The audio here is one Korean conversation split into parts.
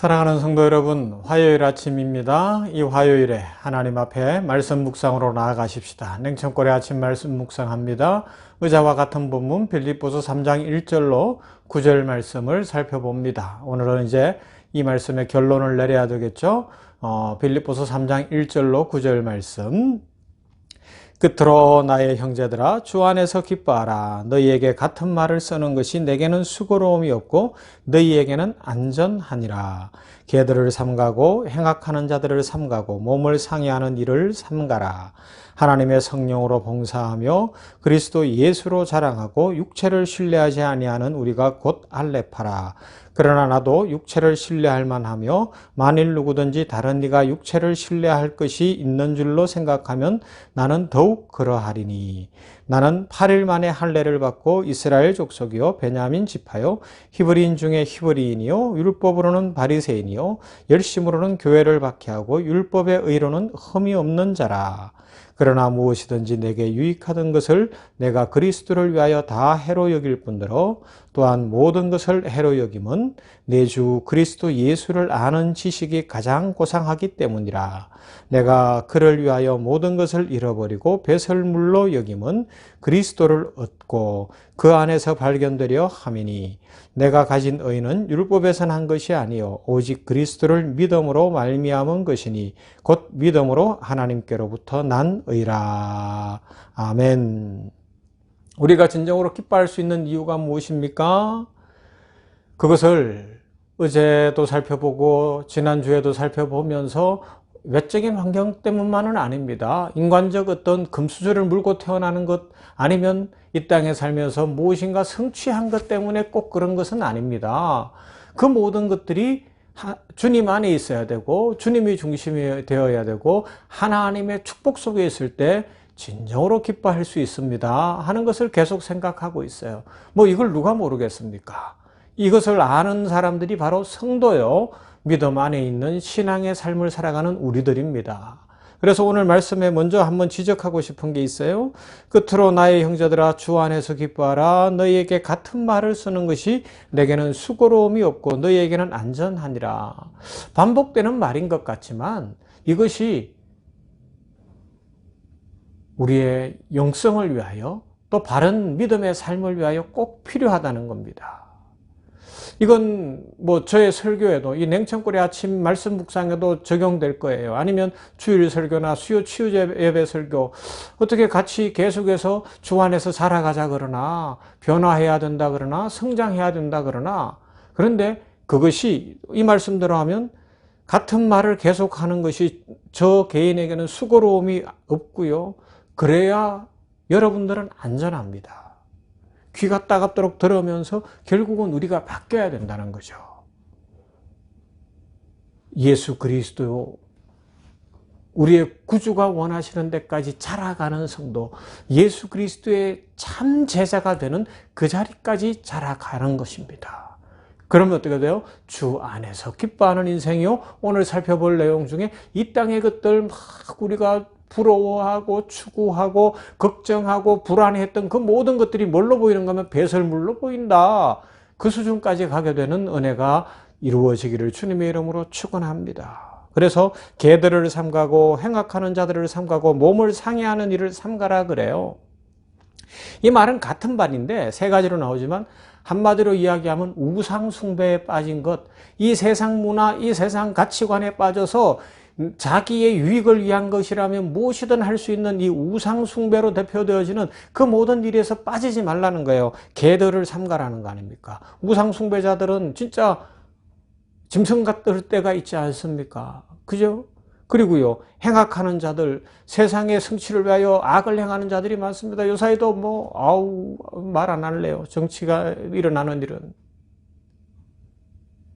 사랑하는 성도 여러분, 화요일 아침입니다. 이 화요일에 하나님 앞에 말씀 묵상으로 나아가십시다. 냉천골의 아침 말씀 묵상합니다. 의자와 같은 본문 빌립보서 3장 1절로 9절 말씀을 살펴봅니다. 오늘은 이제 이 말씀의 결론을 내려야 되겠죠. 빌립보서 3장 1절로 9절 말씀. 끝으로 나의 형제들아 주 안에서 기뻐하라. 너희에게 같은 말을 쓰는 것이 내게는 수고로움이 없고 너희에게는 안전하니라. 개들을 삼가고 행악하는 자들을 삼가고 몸을 상해하는 일을 삼가라. 하나님의 성령으로 봉사하며 그리스도 예수로 자랑하고 육체를 신뢰하지 아니하는 우리가 곧 알레파라. 그러나 나도 육체를 신뢰할 만하며 만일 누구든지 다른 이가 육체를 신뢰할 것이 있는 줄로 생각하면 나는 더욱 그러하리니. 나는 8일 만에 할례를 받고 이스라엘 족속이요 베냐민 지파요 히브리인 중에 히브리인이요 율법으로는 바리새인이요 열심으로는 교회를 박해하고 율법의 의로는 흠이 없는 자라. 그러나 무엇이든지 내게 유익하던 것을 내가 그리스도를 위하여 다 해로 여길 뿐더러 또한 모든 것을 해로 여김은 내 주 그리스도 예수를 아는 지식이 가장 고상하기 때문이라. 내가 그를 위하여 모든 것을 잃어버리고 배설물로 여김은 그리스도를 얻고 그 안에서 발견되려 함이니 내가 가진 의는 율법에서 난 것이 아니요 오직 그리스도를 믿음으로 말미암은 것이니 곧 믿음으로 하나님께로부터 난 의라. 아멘. 우리가 진정으로 기뻐할 수 있는 이유가 무엇입니까? 그것을 어제도 살펴보고 지난주에도 살펴보면서 외적인 환경 때문만은 아닙니다. 인간적 어떤 금수저를 물고 태어나는 것 아니면 이 땅에 살면서 무엇인가 성취한 것 때문에 꼭 그런 것은 아닙니다. 그 모든 것들이 주님 안에 있어야 되고 주님이 중심이 되어야 되고 하나님의 축복 속에 있을 때 진정으로 기뻐할 수 있습니다 하는 것을 계속 생각하고 있어요. 이걸 누가 모르겠습니까? 이것을 아는 사람들이 바로 성도요, 믿음 안에 있는 신앙의 삶을 살아가는 우리들입니다. 그래서 오늘 말씀에 먼저 한번 지적하고 싶은 게 있어요. 끝으로 나의 형제들아 주 안에서 기뻐하라. 너희에게 같은 말을 쓰는 것이 내게는 수고로움이 없고 너희에게는 안전하니라. 반복되는 말인 것 같지만 이것이 우리의 영성을 위하여 또 바른 믿음의 삶을 위하여 꼭 필요하다는 겁니다. 이건 저의 설교에도 이 냉천골의 아침 말씀 묵상에도 적용될 거예요. 아니면 주일 설교나 수요 치유 예배 설교 어떻게 같이 계속해서 주 안에서 살아가자 그러나 변화해야 된다 그러나 성장해야 된다 그러나 그런데 그것이 이 말씀대로 하면 같은 말을 계속하는 것이 저 개인에게는 수고로움이 없고요. 그래야 여러분들은 안전합니다. 귀가 따갑도록 들으면서 결국은 우리가 바뀌어야 된다는 거죠. 예수 그리스도 우리의 구주가 원하시는 데까지 자라가는 성도, 예수 그리스도의 참 제자가 되는 그 자리까지 자라가는 것입니다. 그러면 어떻게 돼요? 주 안에서 기뻐하는 인생이요. 오늘 살펴볼 내용 중에 이 땅의 것들 막 우리가 부러워하고 추구하고 걱정하고 불안해했던 그 모든 것들이 뭘로 보이는가 하면 배설물로 보인다. 그 수준까지 가게 되는 은혜가 이루어지기를 주님의 이름으로 축원합니다. 그래서 개들을 삼가고 행악하는 자들을 삼가고 몸을 상해하는 일을 삼가라 그래요. 이 말은 같은 말인데 세 가지로 나오지만 한마디로 이야기하면 우상 숭배에 빠진 것, 이 세상 문화, 이 세상 가치관에 빠져서 자기의 유익을 위한 것이라면 무엇이든 할 수 있는 이 우상 숭배로 대표되어지는 그 모든 일에서 빠지지 말라는 거예요. 개들을 삼가라는 거 아닙니까? 우상 숭배자들은 진짜 짐승 같을 때가 있지 않습니까? 그죠? 그리고요, 행악하는 자들, 세상의 성취를 위하여 악을 행하는 자들이 많습니다. 요사이도 말 안 할래요. 정치가 일어나는 일은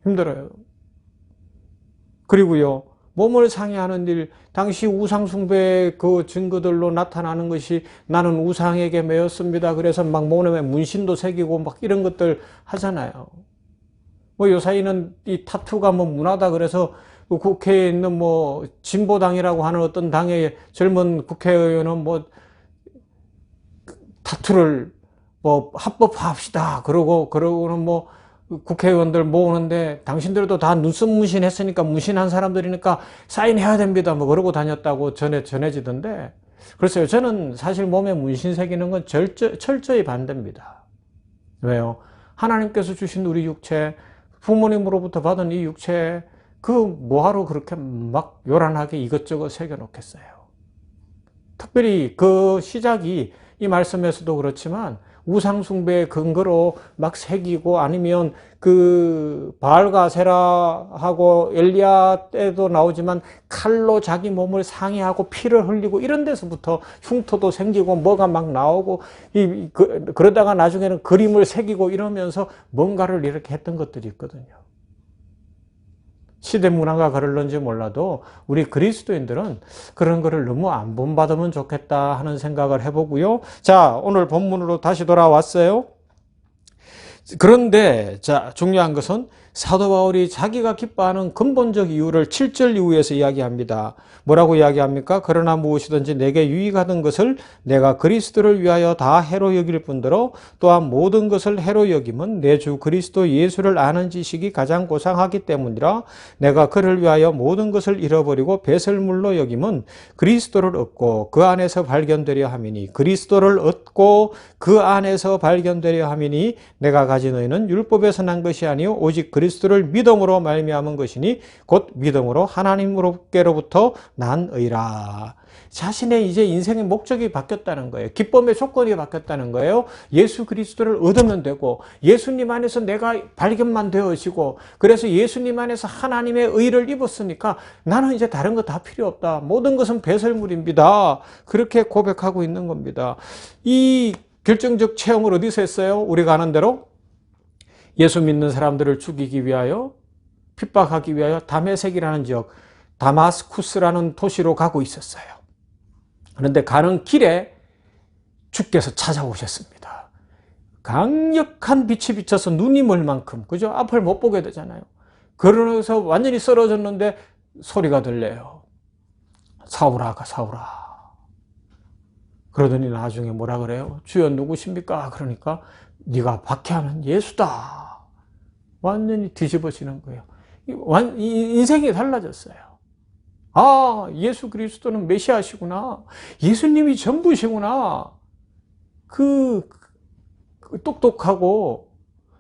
힘들어요. 그리고요, 몸을 상해하는 일, 당시 우상숭배의 그 증거들로 나타나는 것이 나는 우상에게 매였습니다. 그래서 막 몸에 문신도 새기고 막 이런 것들 하잖아요. 요사이는 이 타투가 문화다 그래서 국회에 있는 진보당이라고 하는 어떤 당의 젊은 국회의원은 타투를 합법화합시다. 그러고는 국회의원들 모으는데 당신들도 다 눈썹 문신했으니까 문신한 사람들이니까 사인해야 됩니다. 뭐 그러고 다녔다고 전해지던데. 글쎄요. 저는 사실 몸에 문신 새기는 건 철저히 반대입니다. 왜요? 하나님께서 주신 우리 육체, 부모님으로부터 받은 이 육체, 그 뭐하러 그렇게 막 요란하게 이것저것 새겨놓겠어요. 특별히 그 시작이 이 말씀에서도 그렇지만 우상숭배의 근거로 막 새기고 아니면 그 바알과 세라하고 엘리야 때도 나오지만 칼로 자기 몸을 상해하고 피를 흘리고 이런 데서부터 흉터도 생기고 뭐가 막 나오고 그러다가 나중에는 그림을 새기고 이러면서 뭔가를 이렇게 했던 것들이 있거든요. 시대 문화가 그럴런지 몰라도 우리 그리스도인들은 그런 거를 너무 안 본받으면 좋겠다 하는 생각을 해보고요. 자, 오늘 본문으로 다시 돌아왔어요. 그런데 자, 중요한 것은 사도 바울이 자기가 기뻐하는 근본적 이유를 7절 이후에서 이야기합니다. 뭐라고 이야기합니까? 그러나 무엇이든지 내게 유익하던 것을 내가 그리스도를 위하여 다 해로 여길 뿐더러 또한 모든 것을 해로 여김은 내 주 그리스도 예수를 아는 지식이 가장 고상하기 때문이라. 내가 그를 위하여 모든 것을 잃어버리고 배설물로 여김은 그리스도를 얻고 그 안에서 발견되려 함이니 그리스도를 얻고 그 안에서 발견되려 함이니 내가 가진 의는 율법에서 난 것이 아니요 오직 그리스도를 믿음으로 말미암은 것이니 곧 믿음으로 하나님께로부터 난 의라. 자신의 이제 인생의 목적이 바뀌었다는 거예요. 기쁨의 조건이 바뀌었다는 거예요. 예수 그리스도를 얻으면 되고 예수님 안에서 내가 발견만 되어지고 그래서 예수님 안에서 하나님의 의를 입었으니까 나는 이제 다른 거 다 필요 없다. 모든 것은 배설물입니다. 그렇게 고백하고 있는 겁니다. 이 결정적 체험을 어디서 했어요? 우리가 아는 대로 예수 믿는 사람들을 죽이기 위하여 핍박하기 위하여 다메섹이라는 지역 다마스쿠스라는 도시로 가고 있었어요. 그런데 가는 길에 주께서 찾아오셨습니다. 강력한 빛이 비쳐서 눈이 멀 만큼 그죠? 앞을 못 보게 되잖아요. 그러면서 완전히 쓰러졌는데 소리가 들려요. 사울아, 사울아. 그러더니 나중에 뭐라 그래요? 주여 누구십니까? 그러니까 네가 박해하는 예수다. 완전히 뒤집어지는 거예요. 인생이 달라졌어요. 아, 예수 그리스도는 메시아시구나. 예수님이 전부시구나. 그 똑똑하고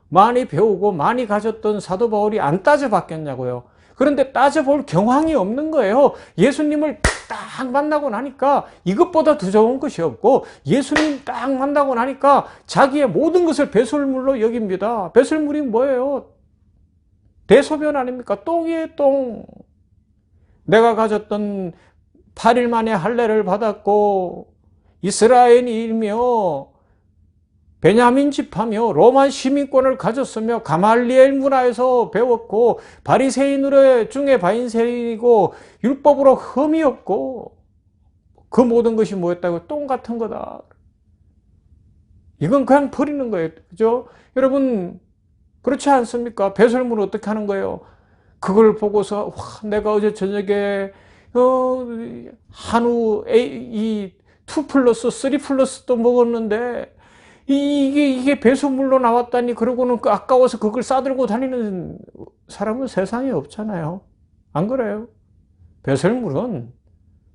많이 배우고 많이 가졌던 사도 바울이 안 따져봤겠냐고요. 그런데 따져볼 경황이 없는 거예요. 예수님을 딱 만나고 나니까 이것보다 더 좋은 것이 없고 예수님 딱 만나고 나니까 자기의 모든 것을 배설물로 여깁니다. 배설물이 뭐예요? 대소변 아닙니까? 똥이에요, 똥. 내가 가졌던 8일 만에 할례를 받았고 이스라엘이며 베냐민 지파며 로마 시민권을 가졌으며 가말리엘 문화에서 배웠고 바리새인 중에 바리새인이고 율법으로 흠이 없고 그 모든 것이 뭐였다고? 똥 같은 거다. 이건 그냥 버리는 거예요. 그죠? 여러분 그렇지 않습니까? 배설물을 어떻게 하는 거예요? 그걸 보고서 와, 내가 어제 저녁에 한우 2 플러스 3 플러스도 먹었는데 이게 배수물로 나왔다니 그러고는 아까워서 그걸 싸들고 다니는 사람은 세상에 없잖아요. 안 그래요? 배설물은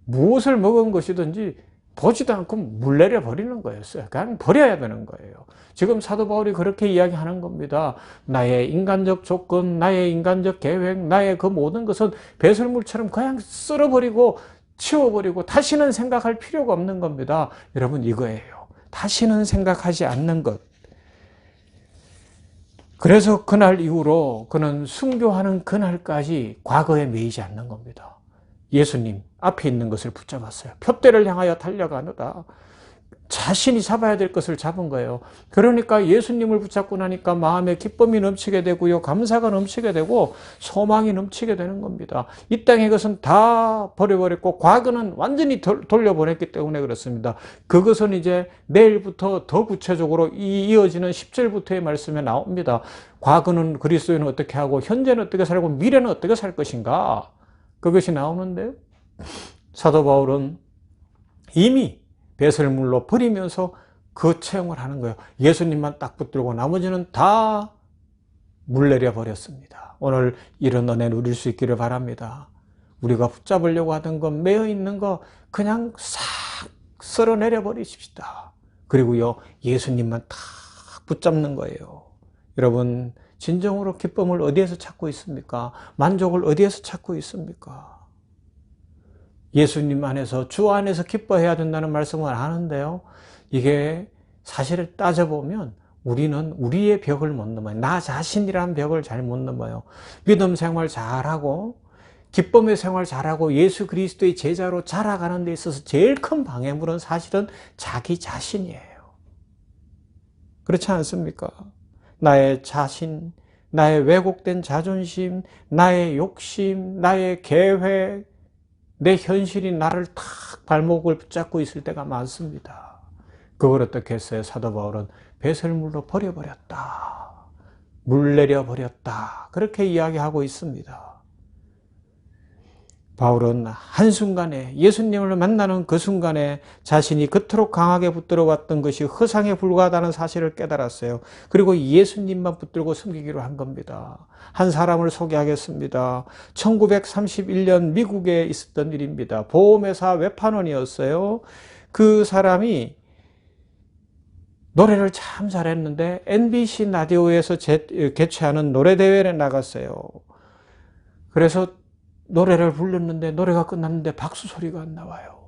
무엇을 먹은 것이든지 보지도 않고 물 내려 버리는 거였어요. 그냥 버려야 되는 거예요. 지금 사도 바울이 그렇게 이야기하는 겁니다. 나의 인간적 조건, 나의 인간적 계획, 나의 그 모든 것은 배설물처럼 그냥 쓸어버리고 치워버리고 다시는 생각할 필요가 없는 겁니다. 여러분 이거예요. 다시는 생각하지 않는 것. 그래서 그날 이후로 그는 순교하는 그날까지 과거에 매이지 않는 겁니다. 예수님 앞에 있는 것을 붙잡았어요. 표대를 향하여 달려가노라. 자신이 잡아야 될 것을 잡은 거예요. 그러니까 예수님을 붙잡고 나니까 마음에 기쁨이 넘치게 되고요. 감사가 넘치게 되고 소망이 넘치게 되는 겁니다. 이 땅의 것은 다 버려버렸고 과거는 완전히 돌려보냈기 때문에 그렇습니다. 그것은 이제 내일부터 더 구체적으로 이어지는 10절부터의 말씀에 나옵니다. 과거는 그리스도인은 어떻게 하고 현재는 어떻게 살고 미래는 어떻게 살 것인가? 그것이 나오는데요. 사도 바울은 이미 배설물로 버리면서 그 체험을 하는 거예요. 예수님만 딱 붙들고 나머지는 다 물 내려 버렸습니다. 오늘 이런 은혜 누릴 수 있기를 바랍니다. 우리가 붙잡으려고 하던 것, 매여 있는 거 그냥 싹 쓸어내려 버리십시다. 그리고요, 예수님만 탁 붙잡는 거예요. 여러분, 진정으로 기쁨을 어디에서 찾고 있습니까? 만족을 어디에서 찾고 있습니까? 예수님 안에서, 주 안에서 기뻐해야 된다는 말씀을 하는데요. 이게 사실을 따져보면 우리는 우리의 벽을 못 넘어요. 나 자신이라는 벽을 잘 못 넘어요. 믿음 생활 잘하고 기쁨의 생활 잘하고 예수 그리스도의 제자로 자라가는 데 있어서 제일 큰 방해물은 사실은 자기 자신이에요. 그렇지 않습니까? 나의 자신, 나의 왜곡된 자존심, 나의 욕심, 나의 계획, 내 현실이 나를 탁 발목을 붙잡고 있을 때가 많습니다. 그걸 어떻게 했어요? 사도 바울은 배설물로 버려버렸다. 물 내려버렸다. 그렇게 이야기하고 있습니다. 바울은 한순간에 예수님을 만나는 그 순간에 자신이 그토록 강하게 붙들어 왔던 것이 허상에 불과하다는 사실을 깨달았어요. 그리고 예수님만 붙들고 숨기기로 한 겁니다. 한 사람을 소개하겠습니다. 1931년 미국에 있었던 일입니다. 보험회사 외판원이었어요. 그 사람이 노래를 참 잘했는데 MBC 라디오에서 개최하는 노래대회에 나갔어요. 그래서 노래를 불렀는데 노래가 끝났는데 박수 소리가 안 나와요.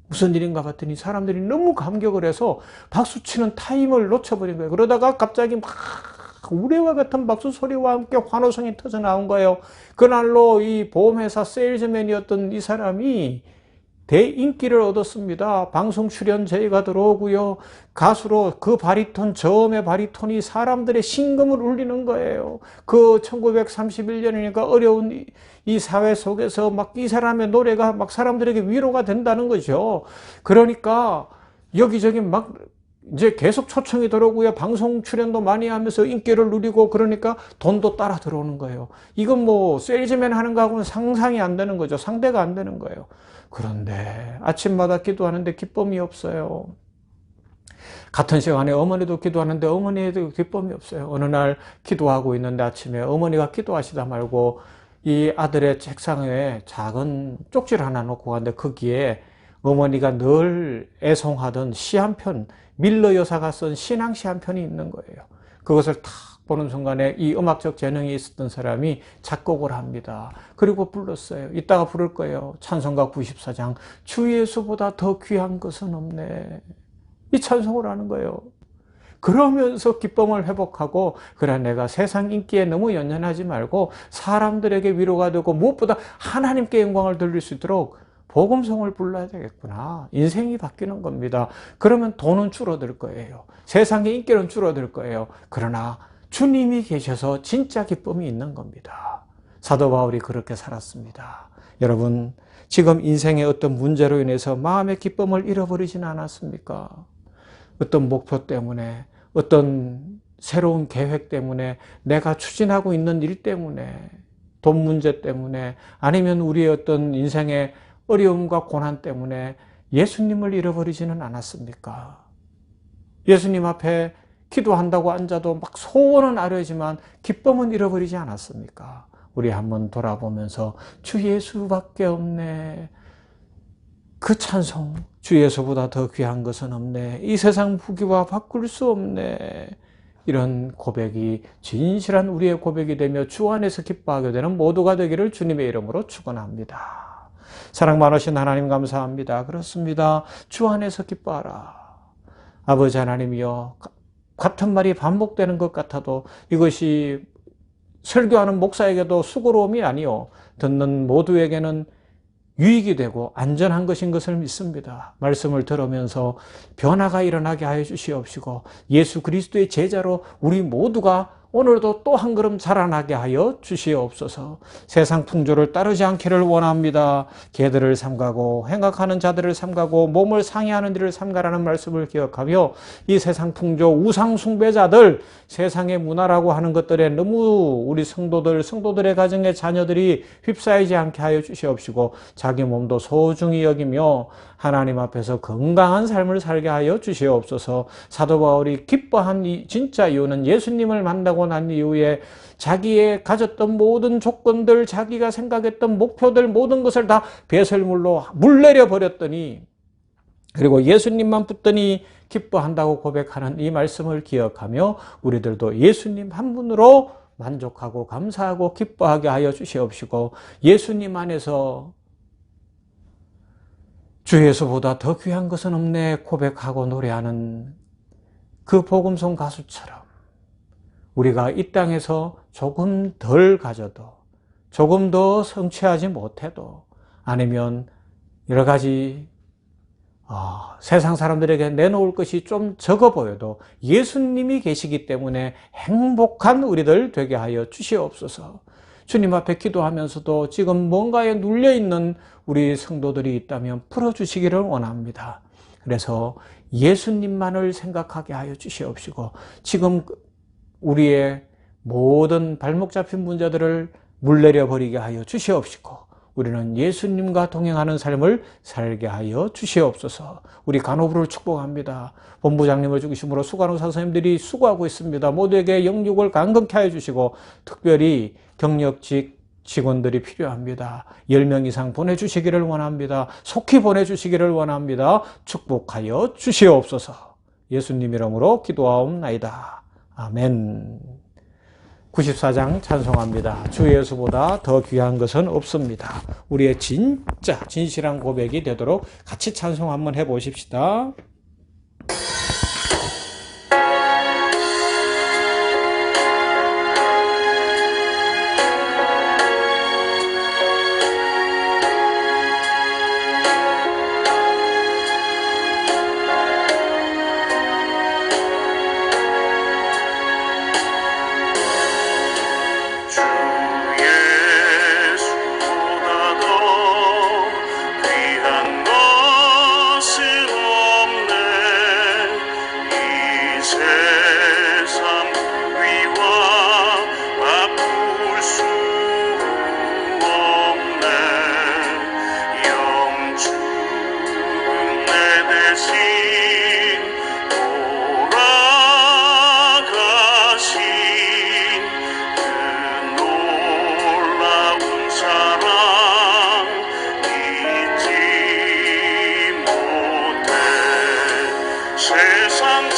무슨 일인가 봤더니 사람들이 너무 감격을 해서 박수 치는 타임을 놓쳐버린 거예요. 그러다가 갑자기 막 우레와 같은 박수 소리와 함께 환호성이 터져 나온 거예요. 그날로 이 보험회사 세일즈맨이었던 이 사람이 대인기를 얻었습니다. 방송 출연 제의가 들어오고요. 가수로 그 바리톤, 저음의 바리톤이 사람들의 심금을 울리는 거예요. 그 1931년이니까 어려운 이 사회 속에서 막 이 사람의 노래가 막 사람들에게 위로가 된다는 거죠. 그러니까 여기저기 막 이제 계속 초청이 들어오고요. 방송 출연도 많이 하면서 인기를 누리고 그러니까 돈도 따라 들어오는 거예요. 이건 뭐 세일즈맨 하는 거하고는 상상이 안 되는 거죠. 상대가 안 되는 거예요. 그런데 아침마다 기도하는데 기쁨이 없어요. 같은 시간에 어머니도 기도하는데 어머니에도 기쁨이 없어요. 어느 날 기도하고 있는데 아침에 어머니가 기도하시다 말고 이 아들의 책상에 작은 쪽지를 하나 놓고 갔는데 거기에 어머니가 늘 애송하던 시 한 편, 밀러 여사가 쓴 신앙시 한 편이 있는 거예요. 그것을 탁 보는 순간에 이 음악적 재능이 있었던 사람이 작곡을 합니다. 그리고 불렀어요. 이따가 부를 거예요. 찬송가 94장 주 예수보다 더 귀한 것은 없네. 이 찬송을 하는 거예요. 그러면서 기쁨을 회복하고 그래 내가 세상 인기에 너무 연연하지 말고 사람들에게 위로가 되고 무엇보다 하나님께 영광을 돌릴 수 있도록 복음성을 불러야 되겠구나. 인생이 바뀌는 겁니다. 그러면 돈은 줄어들 거예요. 세상의 인기는 줄어들 거예요. 그러나 주님이 계셔서 진짜 기쁨이 있는 겁니다. 사도 바울이 그렇게 살았습니다. 여러분, 지금 인생의 어떤 문제로 인해서 마음의 기쁨을 잃어버리진 않았습니까? 어떤 목표 때문에, 어떤 새로운 계획 때문에, 내가 추진하고 있는 일 때문에, 돈 문제 때문에, 아니면 우리의 어떤 인생의 어려움과 고난 때문에 예수님을 잃어버리지는 않았습니까? 예수님 앞에 기도한다고 앉아도 막 소원은 아뢰지만 기쁨은 잃어버리지 않았습니까? 우리 한번 돌아보면서 주 예수밖에 없네. 그 찬송, 주 예수보다 더 귀한 것은 없네. 이 세상 후기와 바꿀 수 없네. 이런 고백이 진실한 우리의 고백이 되며 주 안에서 기뻐하게 되는 모두가 되기를 주님의 이름으로 축원합니다. 사랑 많으신 하나님 감사합니다. 그렇습니다. 주 안에서 기뻐하라. 아버지 하나님이여, 같은 말이 반복되는 것 같아도 이것이 설교하는 목사에게도 수고로움이 아니요 듣는 모두에게는 유익이 되고 안전한 것인 것을 믿습니다. 말씀을 들으면서 변화가 일어나게 하여 주시옵시고 예수 그리스도의 제자로 우리 모두가 오늘도 또 한 걸음 자라나게 하여 주시옵소서. 세상 풍조를 따르지 않기를 원합니다. 개들을 삼가고 행악하는 자들을 삼가고 몸을 상해하는 일을 삼가라는 말씀을 기억하며 이 세상 풍조 우상 숭배자들, 세상의 문화라고 하는 것들에 너무 우리 성도들의 가정의 자녀들이 휩싸이지 않게 하여 주시옵시고 자기 몸도 소중히 여기며 하나님 앞에서 건강한 삶을 살게 하여 주시옵소서. 사도 바울이 기뻐한 이 진짜 이유는 예수님을 만나고 하고 난 이후에 자기의 가졌던 모든 조건들, 자기가 생각했던 목표들, 모든 것을 다 배설물로 물내려 버렸더니, 그리고 예수님만 붙더니 기뻐한다고 고백하는 이 말씀을 기억하며 우리들도 예수님 한 분으로 만족하고 감사하고 기뻐하게 하여 주시옵시고, 예수님 안에서 주 예수보다 더 귀한 것은 없네 고백하고 노래하는 그 복음송 가수처럼 우리가 이 땅에서 조금 덜 가져도, 조금 더 성취하지 못해도, 아니면 여러 가지 세상 사람들에게 내놓을 것이 좀 적어 보여도 예수님이 계시기 때문에 행복한 우리들 되게 하여 주시옵소서. 주님 앞에 기도하면서도 지금 뭔가에 눌려있는 우리 성도들이 있다면 풀어주시기를 원합니다. 그래서 예수님만을 생각하게 하여 주시옵시고, 지금 우리의 모든 발목 잡힌 문제들을 물내려 버리게 하여 주시옵시고, 우리는 예수님과 동행하는 삶을 살게 하여 주시옵소서. 우리 간호부를 축복합니다. 본부장님을 죽이심으로 수간호사 선생님들이 수고하고 있습니다. 모두에게 영육을 강건케 하여 주시고, 특별히 경력직 직원들이 필요합니다. 10명 이상 보내주시기를 원합니다. 속히 보내주시기를 원합니다. 축복하여 주시옵소서. 예수님 이름으로 기도하옵나이다. 아멘. 94장 찬송합니다. 주 예수보다 더 귀한 것은 없습니다. 우리의 진짜 진실한 고백이 되도록 같이 찬송 한번 해보십시다. 세상